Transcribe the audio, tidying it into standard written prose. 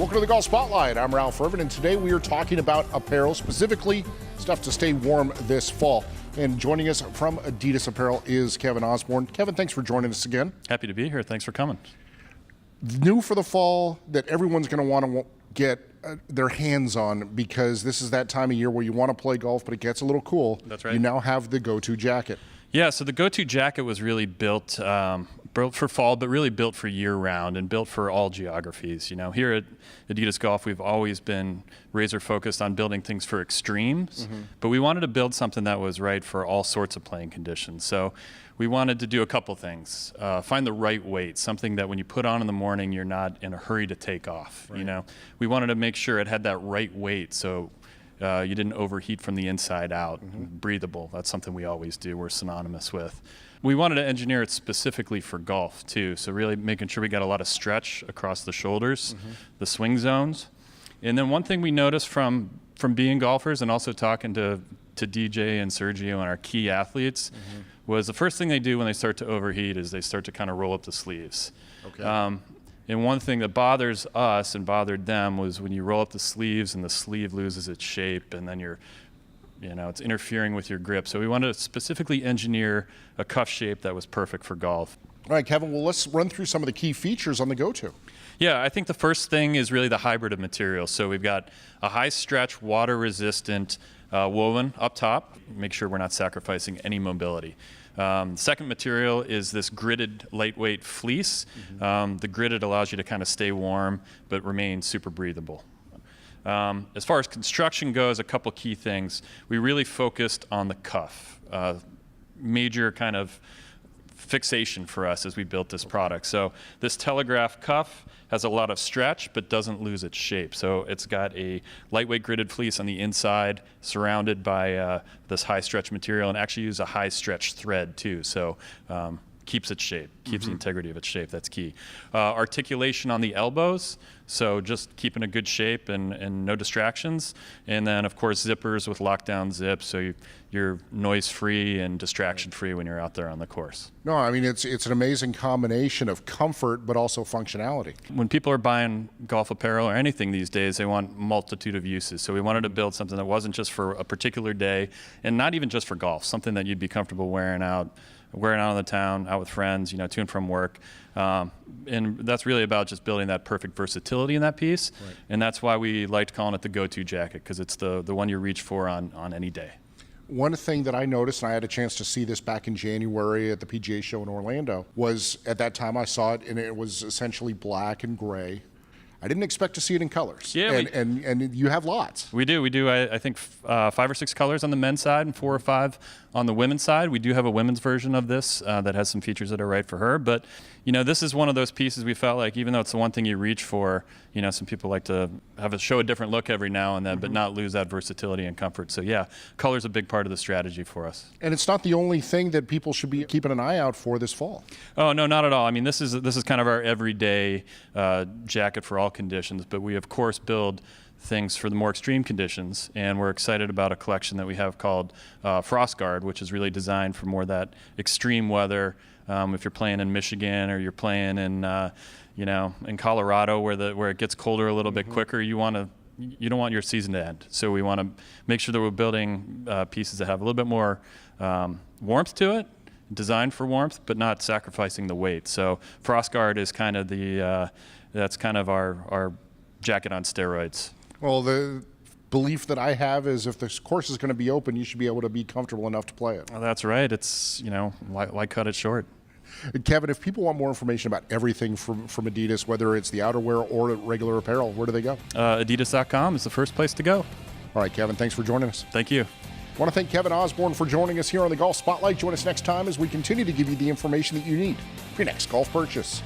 Welcome to the Golf Spotlight. I'm Ralph Irvin, and today we are talking about apparel, specifically stuff to stay warm this fall. And joining us from Adidas Apparel is Kevin Osborne. Kevin, thanks for joining us again. Happy to be here. Thanks for coming. New for the fall that everyone's going to want to get their hands on, because this is that time of year where you want to play golf, but it gets a little cool. That's right. You now have the go-to jacket. Yeah, so the go-to jacket was really built for fall, but really built for year-round and built for all geographies. You know, here at Adidas Golf, we've always been razor-focused on building things for extremes, but we wanted to build something that was right for all sorts of playing conditions. So we wanted to do a couple things. Find the right weight, something that when you put on in the morning, you're not in a hurry to take off. Right. You know, we wanted to make sure it had that right weight, so you didn't overheat from the inside out. Breathable, that's something we always do, we're synonymous with. We wanted to engineer it specifically for golf too, so really making sure we got a lot of stretch across the shoulders, the swing zones. And then one thing we noticed from being golfers and also talking to DJ and Sergio and our key athletes was the first thing they do when they start to overheat is they start to kind of roll up the sleeves. Okay. And one thing that bothers us and bothered them was when you roll up the sleeves and the sleeve loses its shape, and then it's interfering with your grip. So we wanted to specifically engineer a cuff shape that was perfect for golf. All right, Kevin, well, let's run through some of the key features on the go-to. Yeah, I think the first thing is really the hybrid of materials. So we've got a high stretch, water resistant woven up top. Make sure we're not sacrificing any mobility. Second material is this gridded lightweight fleece. The gridded allows you to kind of stay warm but remain super breathable. As far as construction goes, a couple key things. We really focused on the cuff. Major kind of fixation for us as we built this product. So this telegraph cuff has a lot of stretch but doesn't lose its shape. So it's got a lightweight gridded fleece on the inside surrounded by this high stretch material, and actually use a high stretch thread too. So keeps its shape, keeps the integrity of its shape. That's key. Articulation on the elbows, so just keeping a good shape and no distractions. And then, of course, zippers with lockdown zips, so you're noise-free and distraction-free when you're out there on the course. No, I mean, it's an amazing combination of comfort but also functionality. When people are buying golf apparel or anything these days, they want multitude of uses. So we wanted to build something that wasn't just for a particular day, and not even just for golf, something that you'd be comfortable wearing out in the town, out with friends, to and from work. And that's really about just building that perfect versatility in that piece. Right. And that's why we liked calling it the go-to jacket, because it's the one you reach for on any day. One thing that I noticed, and I had a chance to see this back in January at the PGA show in Orlando, was at that time I saw it and it was essentially black and gray. I didn't expect to see it in colors. Yeah, and you have lots. We do. I think 5 or 6 colors on the men's side and 4 or 5 on the women's side. We do have a women's version of this that has some features that are right for her. But this is one of those pieces we felt like, even though it's the one thing you reach for, some people like to show a different look every now and then, but not lose that versatility and comfort. So yeah, color's a big part of the strategy for us. And it's not the only thing that people should be keeping an eye out for this fall. Oh no, not at all. I mean, this is kind of our everyday jacket for all conditions, but we of course build things for the more extreme conditions, and we're excited about a collection that we have called Frost Guard, which is really designed for more that extreme weather. If you're playing in Michigan or you're playing in Colorado where it gets colder a little bit quicker, you don't want your season to end. So we want to make sure that we're building pieces that have a little bit more warmth to it, designed for warmth, but not sacrificing the weight. So Frost Guard is kind of that's kind of our jacket on steroids. Well, the belief that I have is if the course is going to be open, you should be able to be comfortable enough to play it. Well, that's right. It's, why cut it short? Kevin, if people want more information about everything from Adidas, whether it's the outerwear or regular apparel, where do they go? Adidas.com is the first place to go. All right, Kevin, thanks for joining us. Thank you. I want to thank Kevin Osborne for joining us here on the Golf Spotlight. Join us next time as we continue to give you the information that you need for your next golf purchase.